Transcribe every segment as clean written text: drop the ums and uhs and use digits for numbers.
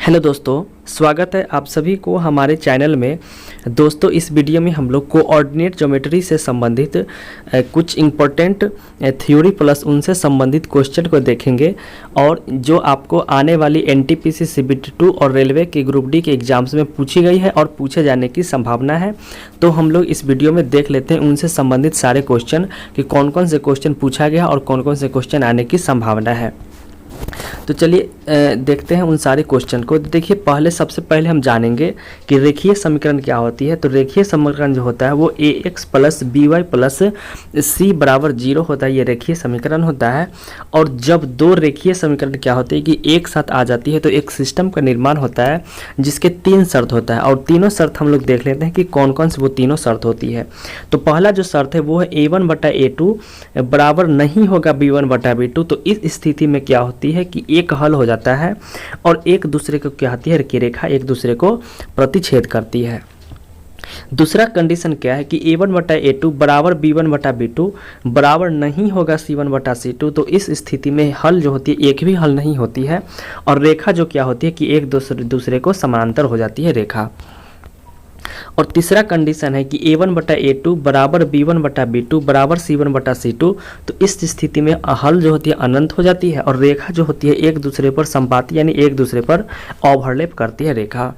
Hello दोस्तों, स्वागत है आप सभी को हमारे चैनल में। दोस्तों, इस वीडियो में हम लोग कोऑर्डिनेट ज्योमेट्री से संबंधित कुछ इम्पोर्टेंट थ्योरी प्लस उनसे संबंधित क्वेश्चन को देखेंगे और जो आपको आने वाली एनटीपीसी सीबीटी 2 और रेलवे के ग्रुप डी के एग्जाम्स में पूछी गई है और पूछे जाने की संभावना है। तो हम लोग इस वीडियो में देख लेते हैं उनसे संबंधित सारे क्वेश्चन कि कौन कौन से क्वेश्चन पूछा गया और कौन कौन से क्वेश्चन आने की संभावना है। तो चलिए देखते हैं उन सारे क्वेश्चन को। देखिए, सबसे पहले हम जानेंगे कि रेखीय समीकरण क्या होती है। तो रेखीय समीकरण जो होता है वो ax plus by plus c बराबर 0 होता है। ये रेखीय समीकरण होता है। और जब दो रेखीय समीकरण क्या होते हैं कि एक साथ आ जाती है तो एक सिस्टम का निर्माण होता है जिसके 3 शर्त होता है। और तीनों शर्त हम लोग देख लेते हैं कि कौन कौन सी वो तीनों शर्त होती है। तो पहला जो शर्त है वो है a1/a2 बराबर नहीं होगा b1/b2। तो इस स्थिति में क्या होती है कि एक हल हो जाता है और एक दूसरे को क्या होती है कि रेखा एक दूसरे को प्रतिच्छेद करती है। दूसरा कंडीशन क्या है कि a1/a2 बराबर b1/b2 बराबर नहीं होगा c1/c2। तो इस स्थिति में हल जो होती है एक भी हल नहीं होती है और रेखा जो क्या होती है कि एक दूसरे को समांतर हो जाती है रेखा। और तीसरा कंडीशन है कि a1/a2 बराबर b1/b2 बराबर c1/c2। तो इस स्थिति में हल जो होती है अनंत हो जाती है और रेखा जो होती है एक दूसरे पर संपाती यानी एक दूसरे पर ओवरलैप करती है रेखा।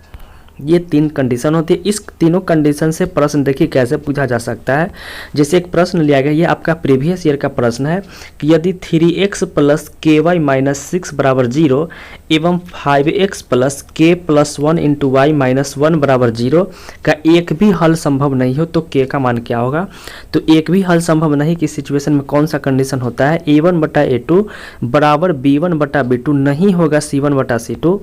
ये 3 कंडीशन होती है। इस तीनों कंडीशन से प्रश्न देखिए कैसे पूछा जा सकता है। जैसे एक प्रश्न लिया गया, ये आपका प्रीवियस ईयर का प्रश्न है कि यदि 3x प्लस ky माइनस 6 बराबर 0 एवं 5x plus k plus 1 into Y minus 1 बराबर 0 का एक भी हल संभव नहीं हो तो k का मान क्या होगा। तो एक भी हल संभव नहीं की सिचुएशन में कौन सा कंडीशन होता है, a1/a2 बराबर b1/b2 नहीं होगा c1/c2।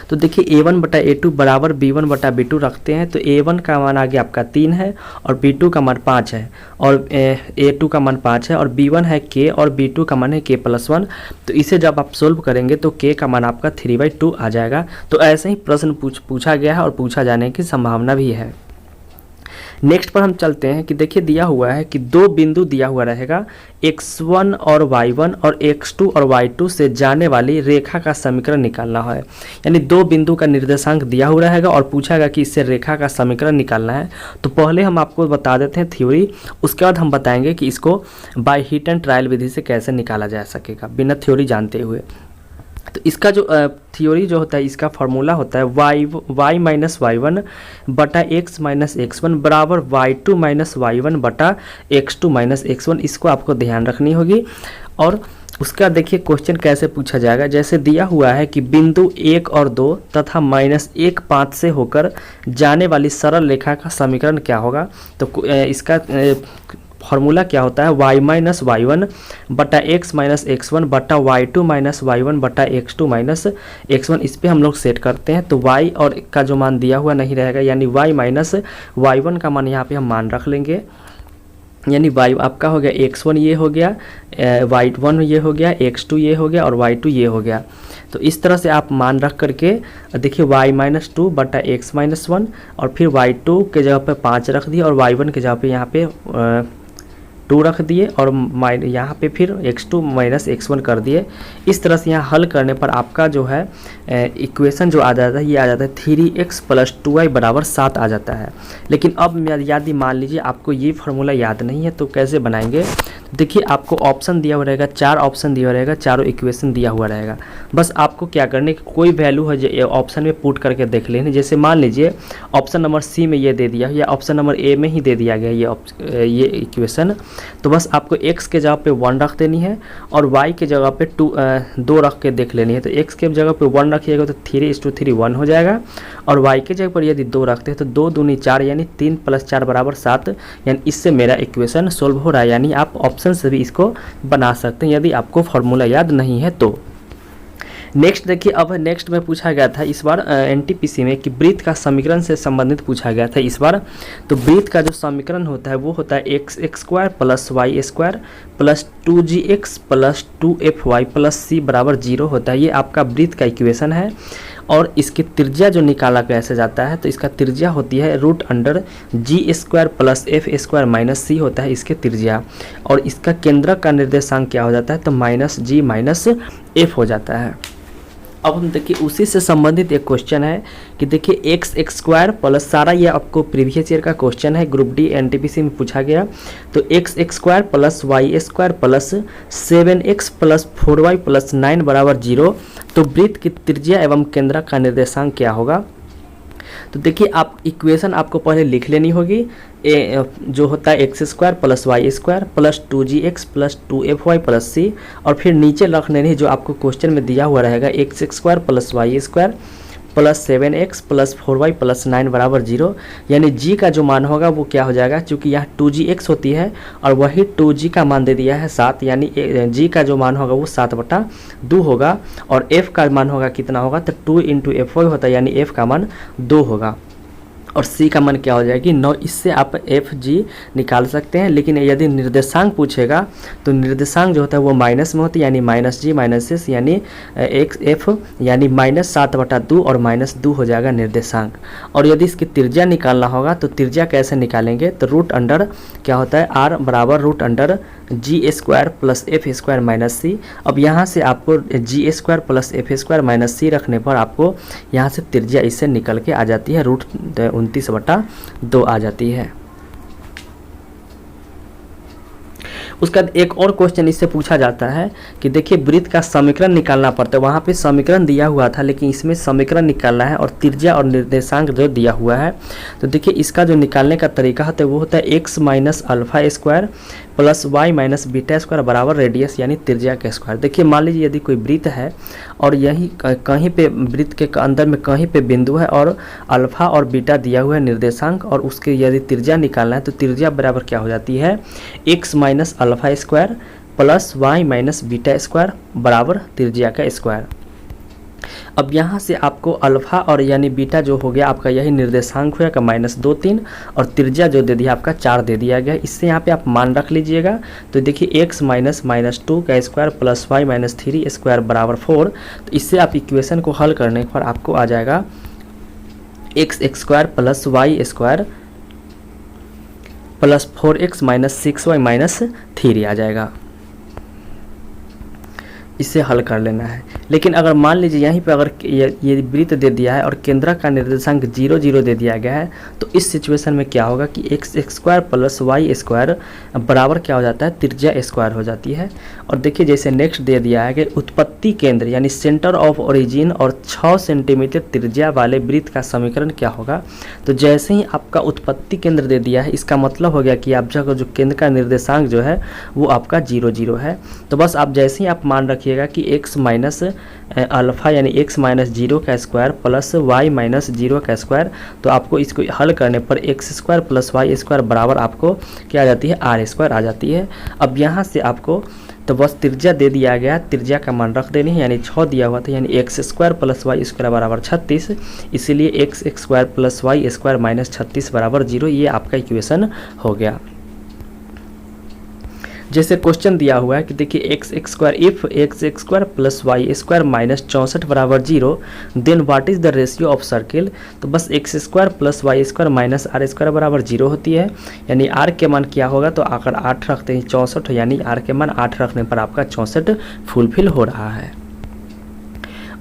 तो देखिए a1/a2 बराबर b1/b2 रखते हैं तो a1 का मान आगे आपका 3 है और b2 का मान 5 है और a2 का मान 5 है और b1 है k और b2 का मान है k प्लस 1। तो इसे जब आप सोल्व करेंगे तो k का मान आपका 3/2 आ जाएगा। तो ऐसे ही प्रश्न पूछा गया है और पूछा जाने की संभावना भी है। नेक्स्ट पर हम चलते हैं कि देखिए दिया हुआ है कि दो बिंदु दिया हुआ रहेगा x1 और y1 और x2 और y2 से जाने वाली रेखा का समीकरण निकालना है। यानी दो बिंदु का निर्देशांक दिया हुआ रहेगा और पूछागा कि इससे रेखा का समीकरण निकालना है। तो पहले हम आपको बता देते हैं थ्योरी, उसके बाद हम बताएंगे कि इसको बाय हिट एंड ट्रायल विधि से कैसे निकाला जा सकेगा बिना थ्योरी जानते हुए। तो इसका जो थ्योरी जो होता है इसका फॉर्मूला होता है y माइनस y1 बटा x माइनस x1 बराबर y2 माइनस y1 बटा x2 माइनस x1। इसको आपको ध्यान रखनी होगी। और उसका देखिए क्वेश्चन कैसे पूछा जाएगा। जैसे दिया हुआ है कि बिंदु 1 और 2 तथा -1 5 से होकर जाने वाली सरल रेखा का समीकरण क्या होगा। तो इसका फॉर्मूला क्या होता है, y माइनस y1 बटा x माइनस x1 बटा y2 माइनस y1 बटा x2 माइनस x1। इस पर हम लोग सेट करते हैं तो y और का जो मान दिया हुआ नहीं रहेगा यानी y माइनस y1 का मान यहाँ पे हम मान रख लेंगे। यानी y आपका हो गया x1 ये हो गया, y1 ये हो गया, x2 ये हो गया और y2 ये हो गया। तो इस तरह से आप मान रख करके देखिए y माइनस 2 बटा x माइनस 1 और फिर y2 के जगह पे 5 रख दिए और y1 के जगह पे यहाँ पे 2 रख दिए और यहाँ पे फिर x2 माइनस x1 कर दिए। इस तरह से यहाँ हल करने पर आपका जो है इक्वेशन जो आ जाता है ये आ जाता है 3x प्लस 2y बराबर 7 आ जाता है। लेकिन अब यदि मान लीजिए आपको ये फार्मूला याद नहीं है तो कैसे बनाएंगे। देखिए आपको ऑप्शन दिया हुआ रहेगा, 4 ऑप्शन दिया हुआ रहेगा, चारों इक्वेशन दिया हुआ रहेगा। बस आपको क्या करने की कोई वैल्यू है जो ऑप्शन में पुट करके देख लेना। जैसे मान लीजिए ऑप्शन नंबर सी में ये दे दिया या ऑप्शन नंबर ए में ही दे दिया गया ये इक्वेशन। तो बस आपको x के जगह पे 1 रख देनी है और y के जगह पे 2 रख के देख लेनी है। तो x के जगह पे 1 रखिएगा तो 3:3 1 हो जाएगा और y के जगह पर यदि 2 रखते हैं तो 2 दूनी 4 यानी 3 प्लस 4 बराबर 7। यानी इससे मेरा इक्वेशन सोल्व हो रहा है। यानी आप ऑप्शन से भी इसको बना सकते हैं यदि आपको फॉर्मूला याद नहीं है तो। नेक्स्ट देखिए, अब नेक्स्ट में पूछा गया था इस बार एनटीपीसी में कि वृत्त का समीकरण से संबंधित पूछा गया था इस बार। तो वृत्त का जो समीकरण होता है वो होता है X square plus Y square plus 2gx plus 2fy plus c बराबर 0 होता है। ये आपका वृत्त का इक्वेशन है और इसकी त्रिज्या जो निकाला कैसे जाता है तो इसका त्रिज्या होती है √g² plus f² minus c होता है इसके त्रिज्या। और इसका केंद्रक का निर्देशांक क्या हो जाता है तो -g - f हो जाता है। अब हम देखिए उसी से संबंधित एक क्वेश्चन है कि देखिए x² प्लस, सारा ये आपको प्रीवियस ईयर का क्वेश्चन है, ग्रुप डी एनटीपीसी में पूछा गया। तो x² plus y² plus 7x plus 4y plus 9 बराबर 0। तो वृत्त की त्रिज्या एवं केंद्र का निर्देशांक क्या होगा? तो देखिए आप इक्वेशन आपको पहले लिख लेनी होगी। जो होता है x² plus y² plus 2gx plus 2fy plus c, और फिर नीचे रख लेनी जो आपको क्वेश्चन में दिया हुआ रहेगा x² plus y² plus 7x plus 4y plus 9 बराबर 0। यानी g का जो मान होगा वो क्या हो जाएगा, चूँकि यहाँ 2gx होती है और वही 2g का मान दे दिया है 7, यानी g का जो मान होगा वो 7/2 होगा। और f का मान होगा कितना होगा, तो 2 × fy होता है, यानी f का मान 2 होगा। और c का मान क्या हो जाएगी 9। इससे आप एफ जी निकाल सकते हैं। लेकिन यदि निर्देशांक पूछेगा तो निर्देशांक जो होता है वो माइनस में होता है, यानी -g -s, यानी f यानी -7/2 और -2 हो जाएगा निर्देशांक। और यदि इसकी त्रिज्या निकालना होगा तो त्रिज्या कैसे निकालेंगे, तो रूट अंडर क्या होता है r बराबर √g² plus f² minus c। अब यहाँ से आपको g² plus f² minus c रखने पर आपको यहाँ से त्रिज्या इससे निकल के आ जाती है, √29/2 आ जाती है। उसका एक और क्वेश्चन इससे पूछा जाता है कि देखिए वृत्त का समीकरण निकालना पड़ता है। वहाँ पे समीकरण दिया हुआ था लेकिन इसमें समीकरण निकालना है और त्रिज्या और निर्देशांक जो दिया हुआ है। तो देखिए इसका जो निकालने का तरीका होता है वो होता है x minus alpha square plus y minus beta square बराबर रेडियस यानी त्रिज्या का स्क्वायर। देखिए मान लीजिए यदि कोई वृत्त है और यही कहीं पे वृत्त के अंदर में कहीं पे बिंदु है और अल्फा और बीटा दिया हुआ है निर्देशांक, और उसके यदि त्रिज्या निकालना है तो त्रिज्या बराबर क्या हो जाती है x minus alpha square plus y minus beta square बराबर त्रिज्या का स्क्वायर। अब यहाँ से आपको अल्फा और यानी बीटा जो हो गया आपका यही निर्देशांक होगा -2 3, और त्रिज्या जो दे दिया आपका 4 दे दिया गया। इससे यहाँ पे आप मान रख लीजिएगा। तो देखिए x माइनस -2 का square plus y minus 3 square बराबर 4। तो इससे आप इक्वेशन को हल करने पर आपको आ जाएगा x² plus y² plus 4x minus 6y minus 3 आ जाएगा। इसे हल कर लेना है। लेकिन अगर मान लीजिए यहीं पे अगर ये वृत्त दे दिया है और केंद्र का निर्देशांक 0 0 दे दिया गया है, तो इस सिचुएशन में क्या होगा कि x² प्लस y² बराबर क्या हो जाता है, त्रिज्या स्क्वायर हो जाती है। और देखिए जैसे नेक्स्ट दे दिया है कि उत्पत्ति केंद्र यानी सेंटर ऑफ ओरिजिन और 6 सेंटीमीटर त्रिज्या वाले वृत्त का समीकरण क्या होगा। तो जैसे ही आपका उत्पत्ति केंद्र दे दिया है, इसका मतलब हो गया कि आप जो केंद्र का निर्देशांक जो है वो आपका 0 0 है। तो बस आप जैसे ही आप मान रखिएगा कि x माइनस अल्फा यानी x माइनस 0 का स्क्वायर प्लस y माइनस 0 का स्क्वायर, तो आपको इसको हल करने पर x² प्लस y² बराबर आपको क्या आ जाती है, r² आ जाती है। अब यहाँ से आपको तो बस त्रिज्या दे दिया गया, त्रिज्या का मान रख देनी है, यानी 6 दिया हुआ था, यानी x² प्लस y² बराबर 36, इसीलिए x² प्लस y² माइनस 36 बराबर 0। ये आपका इक्वेशन हो गया। जैसे क्वेश्चन दिया हुआ है कि देखिए x² if x² plus y² minus 64 बराबर 0 then what is the ratio of circle. तो बस x² plus y² minus r² बराबर 0 होती है, यानी r के मान क्या होगा, तो अगर 8 रखते हैं 64, यानी r के मान 8 रखने पर आपका 64 फुलफिल हो रहा है।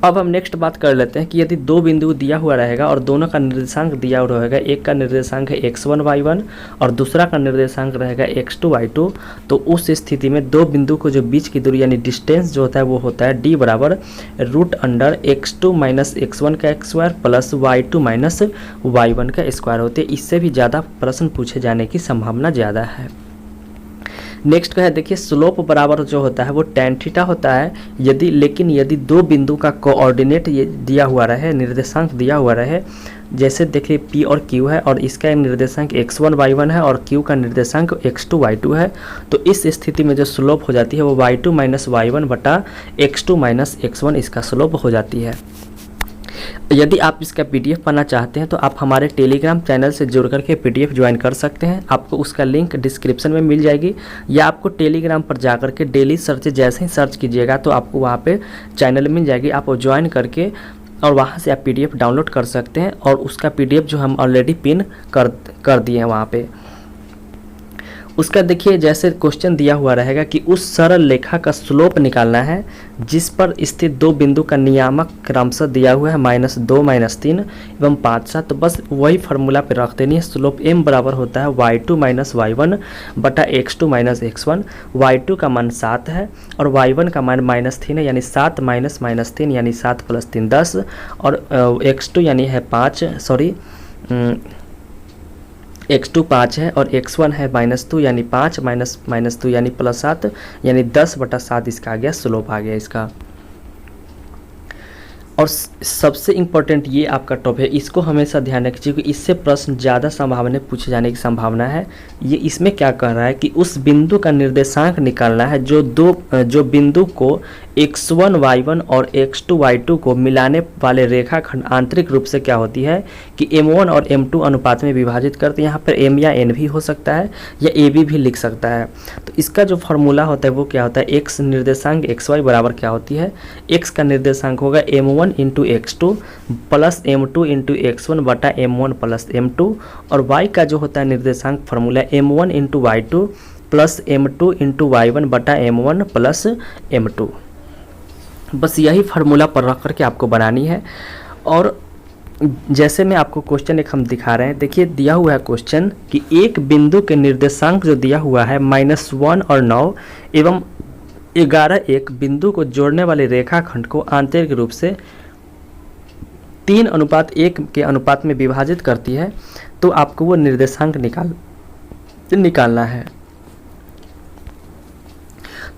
अब हम नेक्स्ट बात कर लेते हैं कि यदि दो बिंदु दिया हुआ रहेगा और दोनों का निर्देशांक दिया हुआ रहेगा, एक का निर्देशांक है x1 y1 और दूसरा का निर्देशांक रहेगा x2 y2, तो उस स्थिति में दो बिंदु को जो बीच की दूरी यानी डिस्टेंस जो होता है वो होता है d बराबर √x2 माइनस x1 का square plus y2 minus y1 का स्क्वायर होते हैं। इससे भी ज़्यादा प्रश्न पूछे जाने की संभावना ज़्यादा है। नेक्स्ट का है देखिए स्लोप बराबर जो होता है वो tan थीटा होता है यदि दो बिंदु का कोऑर्डिनेट ये दिया हुआ रहे, निर्देशांक दिया हुआ रहे, जैसे देखिए P और Q है और इसका निर्देशांक x1 y1 है और Q का निर्देशांक x2 y2 है, तो इस स्थिति में जो स्लोप हो जाती है वो y2 माइनस y1 बटा x2 माइनस x1 इसका स्लोप हो जाती है। यदि आप इसका PDF पढ़ना चाहते हैं तो आप हमारे टेलीग्राम चैनल से जुड़ करके PDF ज्वाइन कर सकते हैं। आपको उसका लिंक डिस्क्रिप्शन में मिल जाएगी, या आपको टेलीग्राम पर जा करके डेली सर्च जैसे ही सर्च कीजिएगा तो आपको वहाँ पे चैनल मिल जाएगी। आप ज्वाइन करके और वहाँ से आप PDF डाउनलोड कर सकते हैं, और उसका PDF जो हम ऑलरेडी पिन कर दिए हैं वहाँ पे। उसका देखिए जैसे क्वेश्चन दिया हुआ रहेगा कि उस सरल रेखा का स्लोप निकालना है जिस पर स्थित दो बिंदु का नियामक क्रमशः दिया हुआ है -2 -3 एवं 5 7। तो बस वही फार्मूला पे रख देनी है। स्लोप m बराबर होता है y2 - y1 बटा x2 - x1। y2 का मान 7 है और y1 का मान -3 है, यानी 7 - -3 यानी 7 + 3 10, और x2 यानी है 5, सॉरी x2 5 है और x1 है -2 यानी 5 -2 यानी +7 यानी 10/7 इसका आ गया, स्लोप आ गया इसका। और सबसे इम्पोर्टेंट ये आपका टॉप है, इसको हमेशा ध्यान रखिए क्योंकि इससे प्रश्न ज़्यादा संभावना पूछे जाने की संभावना है। ये इसमें क्या कह रहा है कि उस बिंदु का निर्देशांक निकालना है जो बिंदु को x1 y1 और x2 y2 को मिलाने वाले रेखाखंड आंतरिक रूप से क्या होती है कि m1 और m2 अनुपात में विभाजित करते हैं। यहाँ पर m या n भी हो सकता है या ab भी लिख सकता है। तो इसका जो फॉर्मूला होता है वो क्या होता है, x निर्देशांक xy बराबर क्या होती है, x का निर्देशांक होगा m1 into x2 plus m2 into x1 बटा m1 प्लस m2, और y का जो होता है निर्देशांक formula m1 into y2 plus m2 into y1 बटा m1 प्लस m2। बस यही फार्मूला पर रख करके आपको बनानी है। और जैसे मैं आपको क्वेश्चन एक हम दिखा रहे हैं, देखिए दिया हुआ है क्वेश्चन कि एक बिंदु के निर्देशांक जो दिया हुआ है -1 और 9 एवं 11 एक बिंदु को जोड़ने वाले रेखाखंड को आंतरिक रूप से 3:1 के अनुपात में विभाजित करती है, तो आपको वो निर्देशांक निकालना है।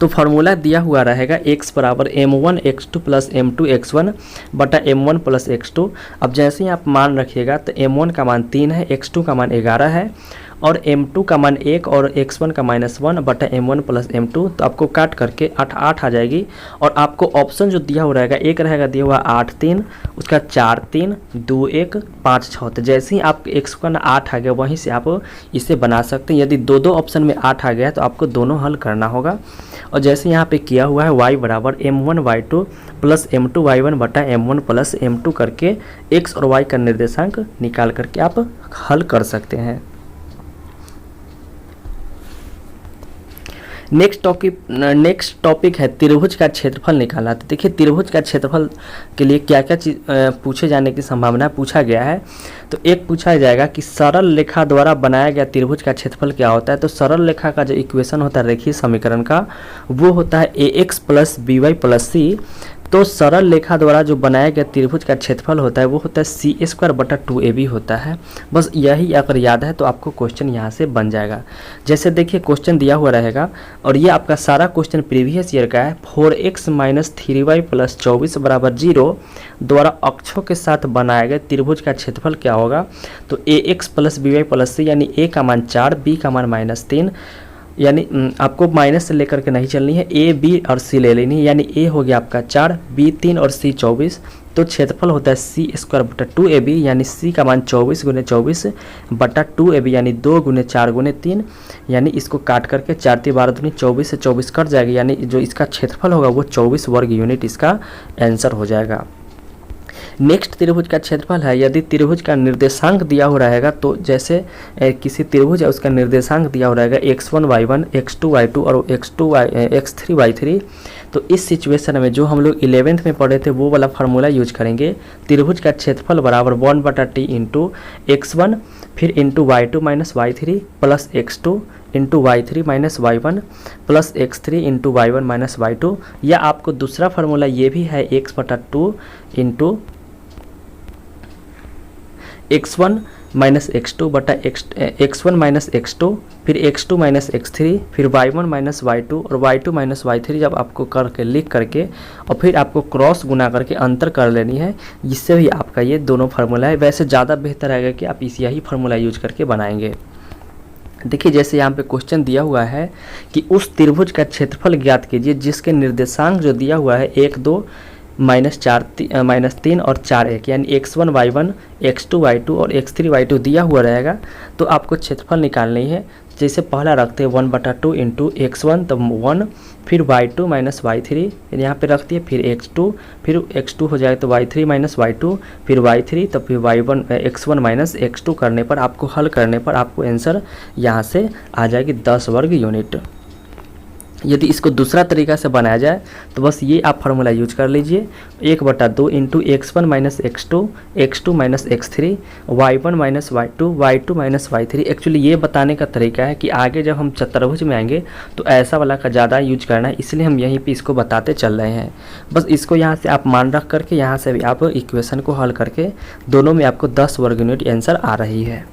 तो फार्मूला दिया हुआ रहेगा x बराबर m1 x2 plus m2 x1 बटा m1 प्लस x2। अब जैसे ही आप मान रखिएगा तो m1 का मान 3 है, x2 का मान 11 है और m2 का मान 1 और x1 का -1 बटा m1 प्लस m2। तो आपको काट करके 8 आ जाएगी। और आपको ऑप्शन जो दिया हुआ रहेगा, एक रहेगा दिया हुआ 8 3, उसका 4 3 2 1 5 6। तो जैसे ही आप x का 8 आ गया वहीं से आप इसे बना सकते हैं। यदि दो ऑप्शन में 8 आ गया तो आपको दोनों हल करना होगा। और जैसे यहाँ पे किया हुआ है y बराबर m1 y2 plus m2 y1 बटा m1 प्लस m2 करके x और y का निर्देशांक निकाल करके आप हल कर सकते हैं। नेक्स्ट टॉपिक है त्रिभुज का क्षेत्रफल निकालना। तो देखिए त्रिभुज का क्षेत्रफल के लिए क्या क्या चीज़ पूछे जाने की संभावना पूछा गया है। तो एक पूछा जाएगा कि सरल रेखा द्वारा बनाया गया त्रिभुज का क्षेत्रफल क्या होता है। तो सरल रेखा का जो इक्वेशन होता है रेखीय समीकरण का, वो होता है ax plus by plus c। तो सरल रेखा द्वारा जो बनाया गया त्रिभुज का क्षेत्रफल होता है वो होता है c² बटा 2ab होता है। बस यही अगर याद है तो आपको क्वेश्चन यहाँ से बन जाएगा। जैसे देखिए क्वेश्चन दिया हुआ रहेगा और ये आपका सारा क्वेश्चन प्रीवियस ईयर का है। 4x - 3y प्लस 24 बराबर 0 द्वारा अक्षों के साथ बनाया गया त्रिभुज का क्षेत्रफल क्या होगा। तो ax plus by plus c यानी a का मान 4, b का मान -3, यानी आपको माइनस से लेकर के नहीं चलनी है, a b और c ले लेनी है। यानी a हो गया आपका 4, b 3 और c 24। तो क्षेत्रफल होता है c² बटा 2ab यानी c का मान 24 × 24 बटा 2ab यानी 2 × 4 × 3। यानी इसको काट करके 4 × 12 = 24 से 24 कट जाएगा, यानी जो इसका क्षेत्रफल होगा वो 24 वर्ग यूनिट इसका आंसर हो जाएगा। नेक्स्ट त्रिभुज का क्षेत्रफल है। यदि त्रिभुज का निर्देशांक दिया हो रहेगा, तो जैसे किसी त्रिभुज है उसका निर्देशांक दिया हो रहेगा x1 y1 x2 y2 और x3 y3। तो इस सिचुएशन में जो हम लोग 11th में पढ़े थे वो वाला फार्मूला यूज करेंगे। त्रिभुज का क्षेत्रफल बराबर 1/t इंटू x1 फिर into y2 minus y3 plus x2 into y3 minus y1 plus x3 into y1 minus y2। या आपको दूसरा फार्मूला ये भी है x/2 into x1 minus x2 बटा x1 माइनस x2 फिर x2 माइनस x3 फिर y1 माइनस y2 और y2 माइनस y3 जब आपको करके लिख करके और फिर आपको क्रॉस गुना करके अंतर कर लेनी है। इससे भी आपका ये दोनों फार्मूला है। वैसे ज़्यादा बेहतर रहेगा कि आप इस यही फार्मूला यूज करके बनाएंगे। देखिए जैसे यहाँ पे क्वेश्चन दिया हुआ है कि उस त्रिभुज का क्षेत्रफल ज्ञात कीजिए जिसके निर्देशांक जो दिया हुआ है 1 2 -3 और 4 यानी x1 y1 x2 y2 और x3 y2 दिया हुआ रहेगा। तो आपको क्षेत्रफल निकालनी है। जैसे पहला रखते हैं 1/2 इंटू x1 तो 1, फिर y2 माइनस y3 यहाँ पे रखती है, फिर x2, फिर x2 हो जाएगा तो y3 माइनस y2, फिर y3, तो फिर y1 x1 माइनस x2 करने पर आपको हल करने पर आपको आंसर यहाँ से आ जाएगी 10 वर्ग यूनिट। यदि इसको दूसरा तरीका से बनाया जाए तो बस ये आप फार्मूला यूज कर लीजिए, 1/2 into x1 minus x2, x2 minus x3, y1 minus y2, y2 minus y3। Actually ये बताने का तरीका है कि आगे जब हम चतुर्भुज में आएंगे तो ऐसा वाला का ज़्यादा यूज करना है, इसलिए हम यहीं पे इसको बताते चल रहे हैं। बस इसको यहाँ से आप मान रख करके यहाँ से भी आप इक्वेशन को हल करके दोनों में आपको 10 वर्ग यूनिट आंसर आ रही है।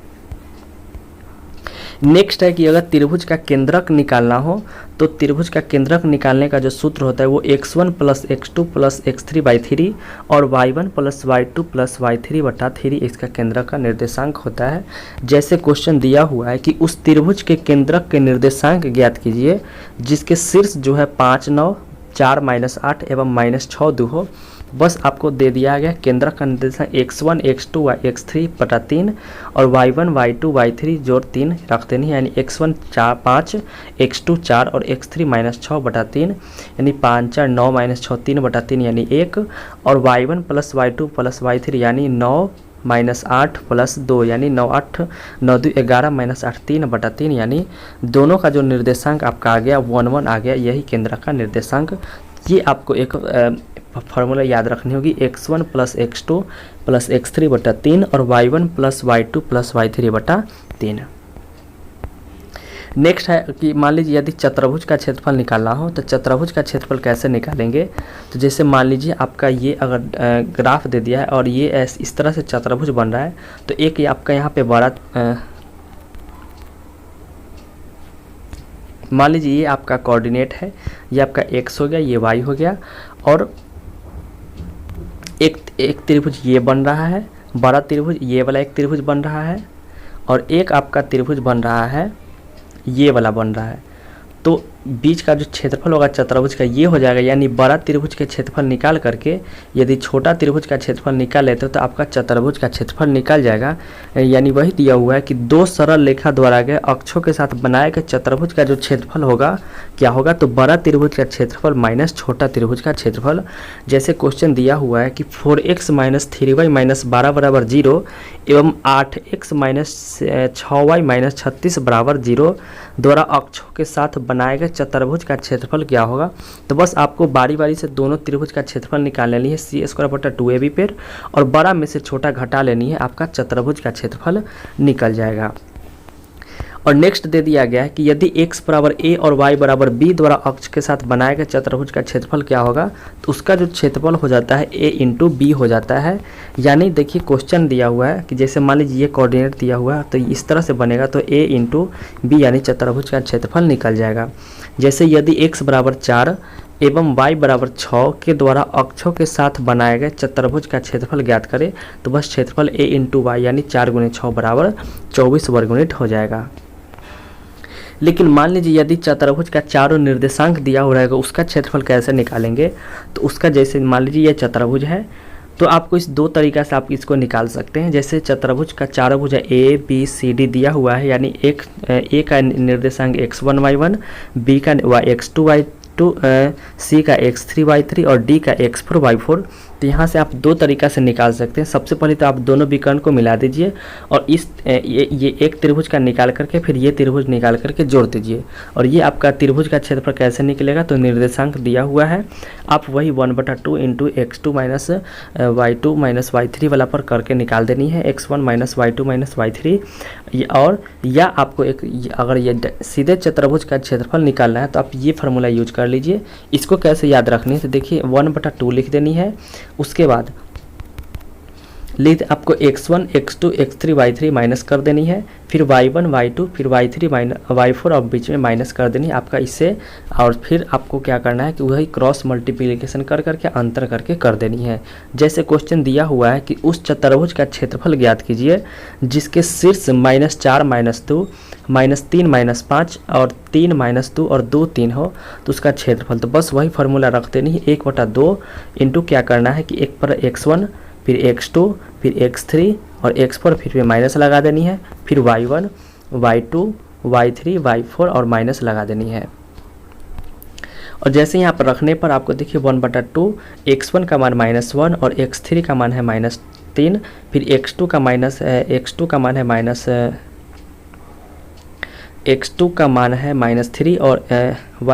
नेक्स्ट है कि अगर त्रिभुज का केंद्रक निकालना हो तो त्रिभुज का केंद्रक निकालने का जो सूत्र होता है वो x1 plus x2 plus x3/3 और y1 plus y2 plus y3/3 इसका केंद्रक का निर्देशांक होता है। जैसे क्वेश्चन दिया हुआ है कि उस त्रिभुज के केंद्रक के निर्देशांक ज्ञात कीजिए जिसके शीर्ष जो है 5, 9, 4, -8 एवं -6 2 हो। बस आपको दे दिया गया केंद्रक का निर्देशांक x1 x2 x3/3 और y1 y2 y3 जोड़ 3 रख देनी है, यानी x1 5, x2 4 और x3 -6/3 यानी 5 4 9 -6 3/3 यानी 1 और y1 plus y2 plus y3 यानी 9 -8 प्लस 2 यानी 9 8 9 2 11 -8 3/3 यानी दोनों का जो निर्देशांक आपका आ गया 1 1 आ गया, यही केंद्रक का निर्देशांक। ये आपको एक फार्मूला याद रखनी होगी, x1 plus x2 plus x3/3 और y1 plus y2 plus y3/3। Next है कि मान लीजिए यदि चतुर्भुज का क्षेत्रफल निकालना हो तो चतुर्भुज का क्षेत्रफल कैसे निकालेंगे। तो जैसे मान लीजिए आपका ये अगर ग्राफ दे दिया है और ये इस तरह से चतुर्भुज बन रहा है तो एक आपका यहाँ पे बड़ा मान लीजिए ये आपका कोऑर्डिनेट है, ये आपका x हो गया, ये y हो गया और एक त्रिभुज ये बन रहा है, बड़ा त्रिभुज ये वाला एक त्रिभुज बन रहा है और एक आपका त्रिभुज बन रहा है, ये वाला बन रहा है। तो बीच का जो क्षेत्रफल होगा चतुर्भुज का ये हो जाएगा, यानी बड़ा त्रिभुज के क्षेत्रफल निकाल करके यदि छोटा त्रिभुज का क्षेत्रफल निकाल लेते हो तो आपका चतुर्भुज का क्षेत्रफल निकल जाएगा। यानी वही दिया हुआ है कि दो सरल रेखा द्वारा गए अक्षों के साथ बनाए गए चतुर्भुज का जो क्षेत्रफल होगा क्या होगा, तो बड़ा त्रिभुज का क्षेत्रफल माइनस छोटा त्रिभुज का क्षेत्रफल। जैसे क्वेश्चन दिया हुआ है कि 4x माइनस 3y माइनस 12 बराबर 0 एवं 8x माइनस 6y माइनस 36 बराबर 0 द्वारा अक्षों के साथ बनाए गए चतुर्भुज का क्षेत्रफल क्या होगा। तो बस आपको बारी बारी से दोनों त्रिभुज का क्षेत्रफल निकाल लेनी है c²/2ab पर और बड़ा में से छोटा घटा लेनी है, आपका चतुर्भुज का क्षेत्रफल निकल जाएगा। और नेक्स्ट दे दिया गया है कि यदि x बराबर a और y बराबर b द्वारा अक्ष के साथ बनाए गए चतुर्भुज का क्षेत्रफल क्या होगा, तो उसका जो क्षेत्रफल हो जाता है a इंटू बी हो जाता है। यानी देखिए क्वेश्चन दिया हुआ है कि जैसे मान लीजिए ये कोऑर्डिनेट दिया हुआ है तो इस तरह से बनेगा तो a इंटू बी यानी चतुर्भुज का क्षेत्रफल निकल जाएगा। जैसे यदि x बराबर 4 एवं y बराबर 6 के द्वारा अक्षों के साथ बनाए गए चतुर्भुज का क्षेत्रफल ज्ञात करें तो बस क्षेत्रफल a इंटू वाई यानी 4 × 6 बराबर 24 वर्ग यूनिट हो जाएगा। लेकिन मान लीजिए यदि चतुर्भुज का चारों निर्देशांक दिया हो रहेगा उसका क्षेत्रफल कैसे निकालेंगे, तो उसका जैसे मान लीजिए यह चतुर्भुज है तो आपको इस दो तरीका से आप इसको निकाल सकते हैं। जैसे चतुर्भुज का चारों भुजा a b c d दिया हुआ है, यानी a का निर्देशांक x1 y1, b का x2 y2, c का x3 y3 और d का x4 y4। तो यहाँ से आप दो तरीका से निकाल सकते हैं। सबसे पहले तो आप दोनों विकर्ण को मिला दीजिए और इस ये एक त्रिभुज का निकाल करके फिर ये त्रिभुज निकाल करके जोड़ दीजिए और ये आपका त्रिभुज का क्षेत्रफल कैसे निकलेगा, तो निर्देशांक दिया हुआ है, आप वही 1/2 into x2 minus y2 minus y3 वाला पर करके निकाल देनी है, x1 minus y2 minus y3। और या आपको एक अगर ये सीधे चतुर्भुज का क्षेत्रफल निकालना है तो आप ये फार्मूला यूज कर लीजिए। इसको कैसे याद रखनी है, तो देखिए 1/2 लिख देनी है। उसके बाद लिख आपको x1 x2 x3 y3 minus कर देनी है, फिर y1 y2 फिर y3 y4 और बीच में माइनस कर देनी है आपका इससे, और फिर आपको क्या करना है कि वही क्रॉस मल्टीप्लिकेशन कर करके अंतर करके कर देनी है। जैसे क्वेश्चन दिया हुआ है कि उस चतुर्भुज का क्षेत्रफल ज्ञात कीजिए जिसके शीर्ष -4 -2 -3 -5 और 3 -2 और 2 3 हो तो उसका क्षेत्रफल। तो बस वही फार्मूला रख देनी है, 1/2 इंटू क्या करना है कि एक पर x1 फिर x2 फिर x3 और x4 फिर माइनस लगा देनी है, फिर y1 y2 y3 y4 और माइनस लगा देनी है। और जैसे यहाँ पर रखने पर आपको देखिए 1/2 x1 का मान -1 और x3 का मान है -3, फिर x2 का मान है -3 और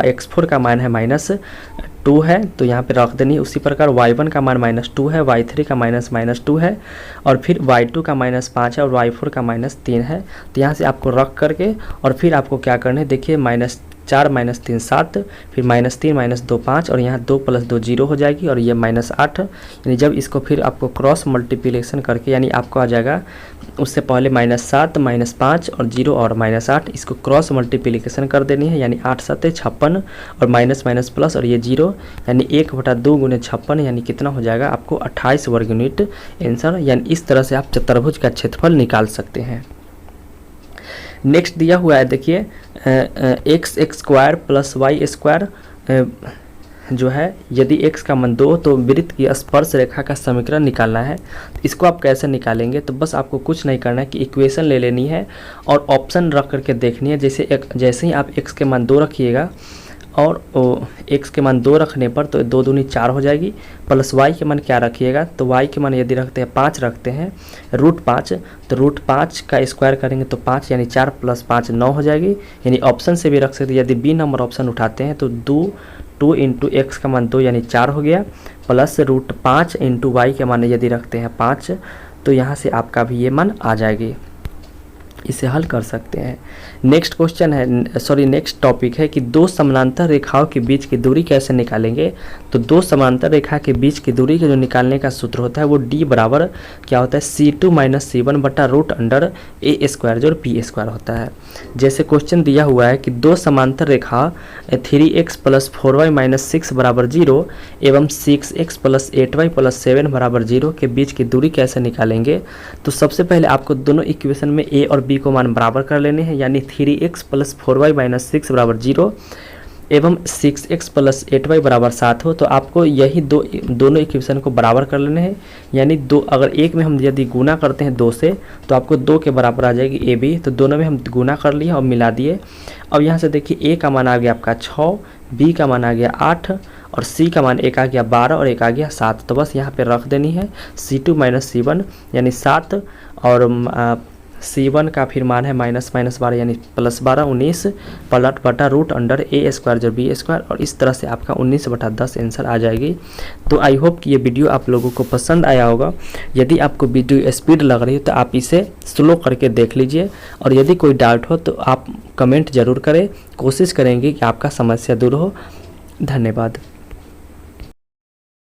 x4 का मान है -2 है, तो यहाँ पे रख देनी है। उसी प्रकार y1 का मान -2 है, y3 का -2 है और फिर y2 का -5 है और y4 का -3 है। तो यहाँ से आपको रख करके और फिर आपको क्या करना है, देखिए -4 -3 7, फिर -3 -2 5 और यहाँ 2 + 2 0 हो जाएगी और ये -8, यानी जब इसको फिर आपको क्रॉस मल्टीप्लिकेशन करके यानी आपको आ जाएगा उससे पहले -7 -5 और 0 और -8, इसको क्रॉस मल्टीप्लिकेशन कर देनी है, यानी 8 7 56 और माइनस माइनस प्लस और ये 0, यानी 1/2 × 56 यानी कितना हो जाएगा आपको 28 वर्ग यूनिट आंसर। यानी इस तरह से आप चतुर्भुज का क्षेत्रफल निकाल सकते हैं। नेक्स्ट दिया हुआ है देखिए x² + y² जो है यदि x का मान 2 तो वृत्त की स्पर्श रेखा का समीकरण निकालना है। इसको आप कैसे निकालेंगे, तो बस आपको कुछ नहीं करना है कि इक्वेशन ले लेनी है और ऑप्शन रख करके देखनी है। जैसे ही आप x के मान 2 रखिएगा और x के मान 2 रखने पर तो 2 दूनी 4 हो जाएगी, प्लस y के मान क्या रखिएगा, तो y के मान यदि रखते हैं 5 रखते हैं √5, तो √5 का स्क्वायर करेंगे तो 5 यानी 4 + 5 9 हो जाएगी। यानी ऑप्शन से भी रख सकते हैं, यदि बी नंबर ऑप्शन उठाते हैं तो 2 × x का मान 2 यानी 4 हो गया, प्लस √5 × y के मान यदि रखते हैं 5 तो यहाँ से आपका भी ये मान आ जाएगी। इसे हल कर सकते हैं। नेक्स्ट क्वेश्चन है नेक्स्ट टॉपिक है कि दो समानांतर रेखाओं के बीच की दूरी कैसे निकालेंगे। तो दो समानांतर रेखा के बीच की दूरी के जो निकालने का सूत्र होता है वो d बराबर क्या होता है C2 - C1 बटा √a² जो p² होता है। जैसे क्वेश्चन दिया हुआ है कि दो समांतर रेखा 3x + 4y - 6 = 0 एवं 6x + 8y + 7 = 0 के बीच की दूरी कैसे निकालेंगे। तो सबसे पहले आपको दोनों इक्वेशन में a और b को मान बराबर कर लेने हैं, यानी 3x + 4y - 6 = 0 एवं 6x + 8y = 7 हो। तो आपको यही दोनों इक्वेशन को बराबर कर लेने हैं, यानी अगर एक में हम यदि गुना करते हैं 2 से तो आपको 2 के बराबर आ जाएगी ए बी। तो दोनों में हम गुना कर लिए और मिला दिए। अब यहाँ से देखिए a का मान आ गया आपका 6, b का मान आ गया 8 और c का मान एक आ गया 12 और एक आ गया 7। तो बस यहाँ पे रख देनी है C2 - C1 यानी 7 और C1 का फिर मान है -12 यानी +12 19 पलट बटा √a² जो b² और इस तरह से आपका 19/10 आंसर आ जाएगी। तो आई होप कि ये वीडियो आप लोगों को पसंद आया होगा। यदि आपको वीडियो स्पीड लग रही है तो आप इसे स्लो करके देख लीजिए और यदि कोई डाउट हो तो आप कमेंट ज़रूर करें, कोशिश करेंगे कि आपका समस्या दूर हो। धन्यवाद।